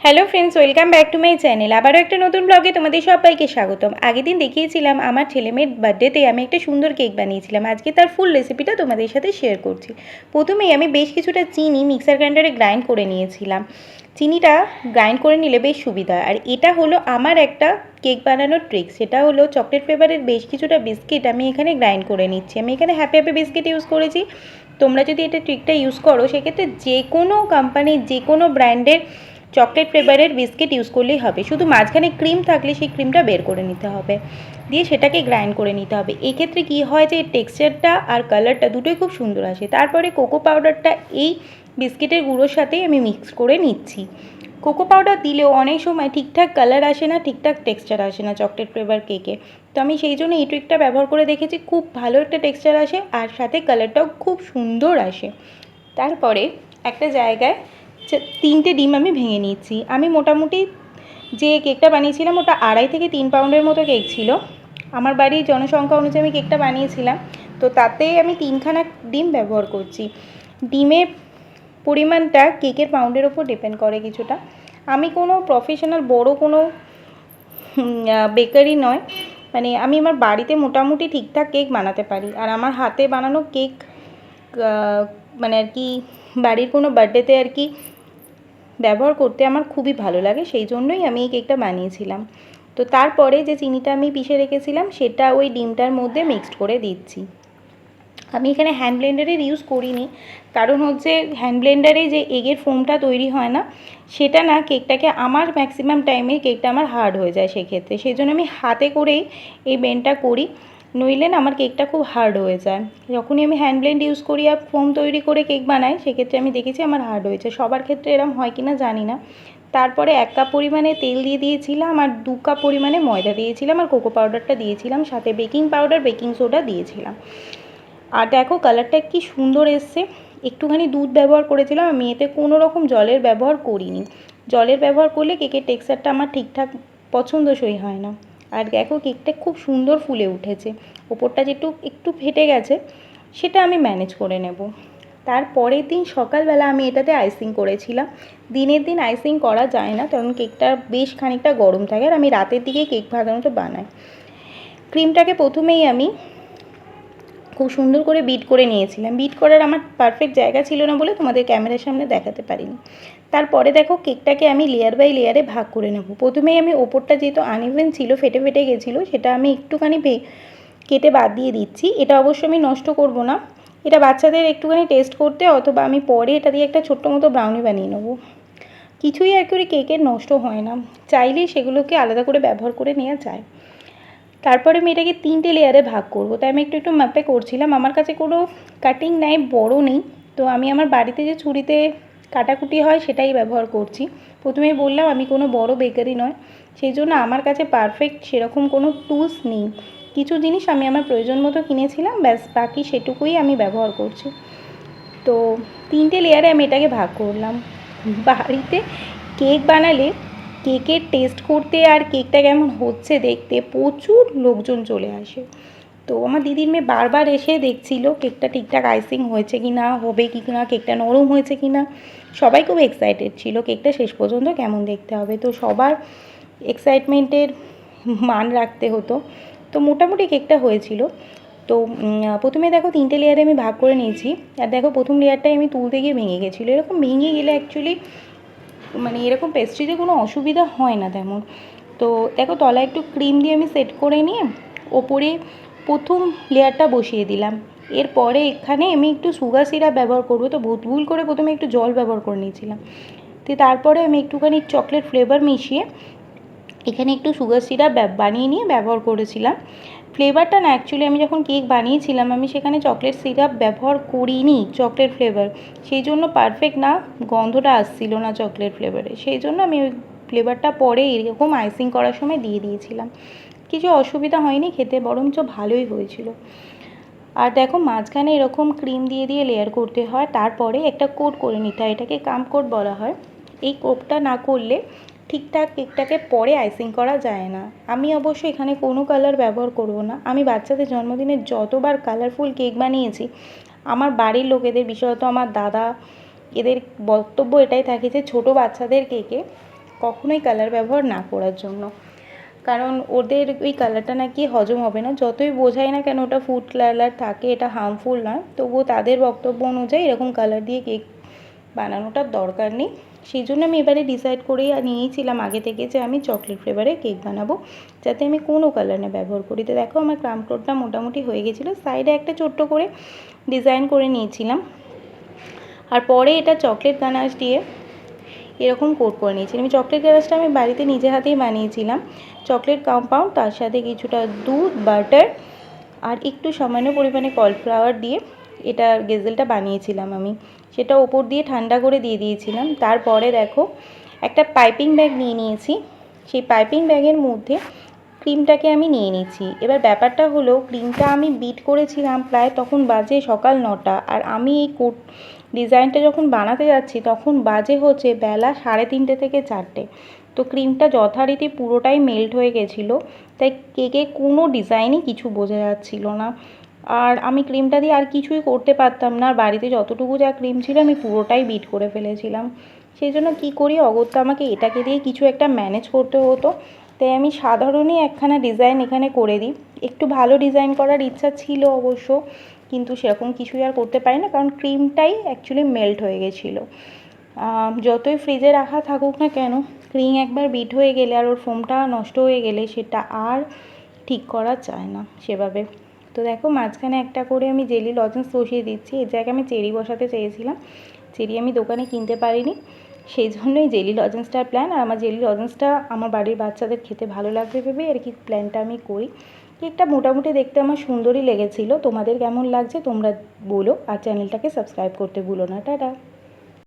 Hello friends, welcome back to my channel. আবারও একটা নতুন ব্লগে তোমাদের সবাইকে স্বাগতম। আগের দিন দেখিয়েছিলাম আমার ছেলেমেয়ের বার্থডেতে আমি একটা সুন্দর কেক বানিয়েছিলাম। আজকে তার ফুল রেসিপিটা তোমাদের সাথে শেয়ার করছি। প্রথমেই আমি বেশ কিছুটা চিনি মিক্সার গ্রাইন্ডারে গ্রাইন্ড করে নিয়েছিলাম। চিনিটা গ্রাইন্ড করে নিলে বেশ সুবিধা। আর এটা হলো আমার একটা কেক বানানোর ট্রিক, সেটা হলো চকলেট ফ্লেভারের বেশ কিছুটা বিস্কিট আমি এখানে গ্রাইন্ড করে নিচ্ছি। আমি এখানে হ্যাপি হ্যাপি বিস্কিট ইউজ করেছি। তোমরা যদি এটা ট্রিকটা ইউজ করো সেক্ষেত্রে যে কোনো কোম্পানির যে কোনো ব্র্যান্ডের চকলেট ফ্লেভারের বিস্কিট ইউজ করলেই হবে। শুধু মাঝখানে ক্রিম থাকলে সেই ক্রিমটা বের করে নিতে হবে, দিয়ে সেটাকে গ্রাইন্ড করে নিতে হবে। এক্ষেত্রে কী হয় যে টেক্সচারটা আর কালারটা দুটোই খুব সুন্দর আসে। তারপরে কোকো পাউডারটা এই বিস্কিটের গুঁড়োর সাথেই আমি মিক্স করে নিচ্ছি। কোকো পাউডার দিলেও অনেক সময় ঠিকঠাক কালার আসে না, ঠিকঠাক টেক্সচার আসে না চকলেট ফ্লেভার কেকে। তো আমি সেই জন্য এই ট্রিকটা ব্যবহার করে দেখেছি, খুব ভালো একটা টেক্সচার আসে আর সাথে কালারটাও খুব সুন্দর আসে। তারপরে একটা জায়গায় 3টে ডিম আমি ভেঙে নিচ্ছি। আমি মোটামুটি যে কেকটা বানিয়েছিলাম ওটা 2.5 থেকে 3 পাউন্ডের মতো কেক ছিল। আমার বাড়ির জনসংখ্যা অনুযায়ী আমি কেকটা বানিয়েছিলাম, তো তাতে আমি 3খানা ডিম ব্যবহার করছি। ডিমের পরিমাণটা কেকের পাউন্ডের ওপর ডিপেন্ড করে কিছুটা। আমি কোনো প্রফেশনাল বড় কোনো বেকারি নয়, মানে আমি আমার বাড়িতে মোটামুটি ঠিকঠাক কেক বানাতে পারি। আর আমার হাতে বানানো কেক মানে আর কি বাড়ির কোনো বার্থডেতে আর কি ব্যবহার করতে আমার খুবই ভালো লাগে, সেই জন্যই আমি এই কেকটা বানিয়েছিলাম। তো তারপরে যে চিনিটা আমি পিষে রেখেছিলাম সেটা ওই ডিমটার মধ্যে মিক্সড করে দিচ্ছি। আমি এখানে হ্যান্ড ব্লেন্ডারের ইউজ করিনি, কারণ হচ্ছে হ্যান্ড ব্লেন্ডারে যে এগের ফোমটা তৈরি হয় না, সেটা না কেকটাকে আমার ম্যাক্সিমাম টাইমে কেকটা আমার হার্ড হয়ে যায় সেক্ষেত্রে। সেই জন্য আমি হাতে করেই এই ব্লেন্ডটা করি, নইলে না আমার কেকটা খুব হার্ড হয়ে যায়। যখনই আমি হ্যান্ড ব্লেন্ড ইউজ করি আর ফোম তৈরি করে কেক বানাই সেক্ষেত্রে আমি দেখেছি আমার হার্ড হয়েছে। সবার ক্ষেত্রে এরম হয় কি না জানি না। তারপরে 1 কাপ পরিমাণে তেল দিয়ে দিয়েছিলাম আর 2 কাপ পরিমাণে ময়দা দিয়েছিলাম আর কোকো পাউডারটা দিয়েছিলাম, সাথে বেকিং পাউডার বেকিং সোডা দিয়েছিলাম। আর দেখো কালারটা কি সুন্দর এসছে। একটুখানি দুধ ব্যবহার করেছিলাম, আমি এতে কোনো রকম জলের ব্যবহার করিনি। জলের ব্যবহার করলে কেকের টেক্সচারটা আমার ঠিকঠাক পছন্দসই হয় না। আর দেখো কেকটা খুব সুন্দর ফুলে উঠেছে। ওপরটা যেটু একটু ফেটে গেছে সেটা আমি ম্যানেজ করে নেব। তারপরের দিন সকালবেলা আমি এটাতে আইসিং করেছিলাম। দিনের দিন আইসিং করা যায় না, কারণ কেকটা বেশ খানিকটা গরম থাকে আর আমি রাতের দিকে কেক সাধারণত বানাই। ক্রিমটাকে প্রথমেই আমি খুব সুন্দর করে বিট করে নিয়েছিলাম। বিট করার আমার পারফেক্ট জায়গা ছিল না বলে তোমাদের ক্যামেরার সামনে দেখাতে পারিনি। তারপরে দেখো কেকটাকে আমি লেয়ার বাই লেয়ারে ভাগ করে নেব। প্রথমেই আমি ওপরটা যেহেতু আনইভেন ছিল, ফেটে ফেটে গেছিলো, সেটা আমি একটুখানি কেটে বাদ দিয়ে দিচ্ছি। এটা অবশ্য আমি নষ্ট করব না, এটা বাচ্চাদের একটুখানি টেস্ট করতে, অথবা আমি পরে এটা দিয়ে একটা ছোট্ট মতো ব্রাউনি বানিয়ে নেবো। কিছুই আর কি কেকের নষ্ট হয় না, চাইলেই সেগুলোকে আলাদা করে ব্যবহার করে নেওয়া যায়। তারপরে আমি এটাকে 3টে লেয়ারে ভাগ করব, তাই আমি একটু মাপে করছিলাম। আমার কাছে কোনো কাটিং নাই, বড় নেই, তো আমি আমার বাড়িতে যে ছুরিতে কাটাকুটি হয় সেটাই ব্যবহার করছি। প্রথমেই বললাম আমি কোনো বড় বেকারি নয়, সেই জন্য আমার কাছে পারফেক্ট সেরকম কোনো টুলস নেই। কিছু জিনিস আমি আমার প্রয়োজন মতো কিনেছিলাম, ব্যাস বাকি সেটুকুই আমি ব্যবহার করছি। তো 3টে লেয়ারে আমি এটাকে ভাগ করলাম। বাড়িতে কেক বানালে কেকের টেস্ট করতে আর কেকটা কেমন হচ্ছে দেখতে প্রচুর লোকজন চলে আসে। তো আমার দিদির মেয়ে বারবার এসে দেখছিল কেকটা ঠিকঠাক আইসিং হয়েছে কি না, হবে কি না, কেকটা নরম হয়েছে কি না। সবাই খুব এক্সাইটেড ছিল কেকটা শেষ পর্যন্ত কেমন দেখতে হবে, তো সবার এক্সাইটমেন্টের মান রাখতে হতো। তো মোটামুটি কেকটা হয়েছিল। তো প্রথমে দেখো 3টে লেয়ারে আমি ভাগ করে নিয়েছি। আর দেখো প্রথম লেয়ারটাই আমি তুলতে গিয়ে ভেঙে গেছিলো। এরকম ভেঙে গেলে অ্যাকচুয়ালি মানে এরকম পেস্ট্রিতে কোনো অসুবিধা হয় না তেমন। তো দেখো তলায় একটু ক্রিম দিয়ে আমি সেট করে নিয়ে ওপরে প্রথম লেয়ারটা বসিয়ে দিলাম। এরপরে এখানে আমি একটু সুগার সিরাপ ব্যবহার করবো, তো ভুল করে প্রথমে একটু জল ব্যবহার করে নিয়েছিলাম। তো তারপরে আমি একটুখানি চকলেট ফ্লেভার মিশিয়ে এখানে একটু সুগার সিরাপ বানিয়ে নিয়ে ব্যবহার করেছিলাম। ফ্লেভারটা না অ্যাকচুয়ালি আমি যখন কেক বানিয়েছিলাম আমি সেখানে চকলেট সিরাপ ব্যবহার করিনি, চকলেট ফ্লেভার, সেই জন্য পারফেক্ট না, গন্ধটা আসছিল না চকলেট ফ্লেভারে, সেই জন্য আমি ওই ফ্লেভারটা পরে এরকম আইসিং করার সময় দিয়ে দিয়েছিলাম। কিছু অসুবিধা হয়নি, খেতে বরঞ্চ ভালোই হয়েছিল। আর দেখো মাঝখানে এরকম ক্রিম দিয়ে দিয়ে লেয়ার করতে হয়, তারপরে একটা কোট করে নিতে হয়, এটাকে কাম কোট বলা হয়। এই কোটটা না করলে ঠিকঠাক কেকটাকে পরে আইসিং করা যায় না। আমি অবশ্য এখানে কোনো কালার ব্যবহার করব না। আমি বাচ্চাদের জন্মদিনে যতবার কালারফুল কেক বানিয়েছি আমার বাড়ির লোকেদের, বিশেষত আমার দাদা, এদের বক্তব্য এটাই থাকে যে ছোটো বাচ্চাদের কেকে কখনোই কালার ব্যবহার না করার জন্য, কারণ ওদের ওই কালারটা নাকি হজম হবে না। যতই বোঝাই না কেন ওটা ফুড কালার থাকে, এটা হার্মফুল নয়, তবুও তাদের বক্তব্য অনুযায়ী এরকম কালার দিয়ে কেক বানানোটার দরকার নেই। সেই জন্য আমি এবারে ডিসাইড করেই নিয়েছিলাম আগে থেকে যে আমি চকলেট ফ্লেভারে কেক বানাবো, যাতে আমি কোনো কালার না ব্যবহার করি। তো দেখো আমার ক্রাম কোটটা মোটামুটি হয়ে গেছিলো, সাইডে একটা ছোট্ট করে ডিজাইন করে নিয়েছিলাম, আর পরে এটা চকলেট গানাশ দিয়ে এরকম কোট করে নিয়েছিলাম। আমি চকলেট গানাশটা আমি বাড়িতে নিজে হাতেই বানিয়েছিলাম। চকলেট কম্পাউন্ড, তার সাথে কিছুটা দুধ, বাটার আর একটু সামান্য পরিমাণে কর্নফ্লাওয়ার দিয়ে এটার গেজেলটা বানিয়েছিলাম আমি। সেটা ওপর দিয়ে ঠান্ডা করে দিয়ে দিয়েছিলাম। তারপরে দেখো একটা পাইপিং ব্যাগ নিয়ে নিয়েছি, সেই পাইপিং ব্যাগের মধ্যে ক্রিমটাকে আমি নিয়ে নিচ্ছি। এবার ব্যাপারটা হলো, ক্রিমটা আমি বিট করেছিলাম প্রায় তখন বাজে সকাল 9টা, আর আমি এই কোট ডিজাইনটা যখন বানাতে যাচ্ছি তখন বাজে হচ্ছে বেলা 3:30 থেকে 4টে। তো ক্রিমটা যথারীতি পুরোটাই মেল্ট হয়ে গেছিলো, তাই কেকে কোনো ডিজাইনই কিছু বোঝা যাচ্ছিলো না। আর আমি ক্রিমটা দিয়ে আর কিছুই করতে পারতাম না, আর বাড়িতে যতটুকু যা ক্রিম ছিল আমি পুরোটাই বিট করে ফেলেছিলাম। সেই জন্য কী করি, অগত্যা আমাকে এটাকে দিয়ে কিছু একটা ম্যানেজ করতে হতো। তাই আমি সাধারণই একখানা ডিজাইন এখানে করে দিই। একটু ভালো ডিজাইন করার ইচ্ছা ছিল অবশ্য, কিন্তু সেরকম কিছুই আর করতে পারি না, কারণ ক্রিমটাই অ্যাকচুয়ালি মেল্ট হয়ে গেছিলো। যতই ফ্রিজে রাখা থাকুক না কেন, ক্রিম একবার বিট হয়ে গেলে আর ওর ফোমটা নষ্ট হয়ে গেলে সেটা আর ঠিক করা যায় না সেভাবে। তো দেখো মাঝখানে একটা করে আমি জেলি লজেন্স বসিয়ে দিচ্ছি। এর জায়গায় আমি চেরি বসাতে চেয়েছিলাম, চেরি আমি দোকানে কিনতে পারিনি, সেই জন্যই জেলি লজেন্সটার প্ল্যান। আর আমার জেলি লজেন্সটা আমার বাড়ির বাচ্চাদের খেতে ভালো লাগবে ভেবে আর কি প্ল্যানটা আমি করি। কেকটা মোটামুটি দেখতে আমার সুন্দরই লেগেছিলো। তোমাদের কেমন লাগছে তোমরা বলো, আর চ্যানেলটাকে সাবস্ক্রাইব করতে ভুলো না। টাটা।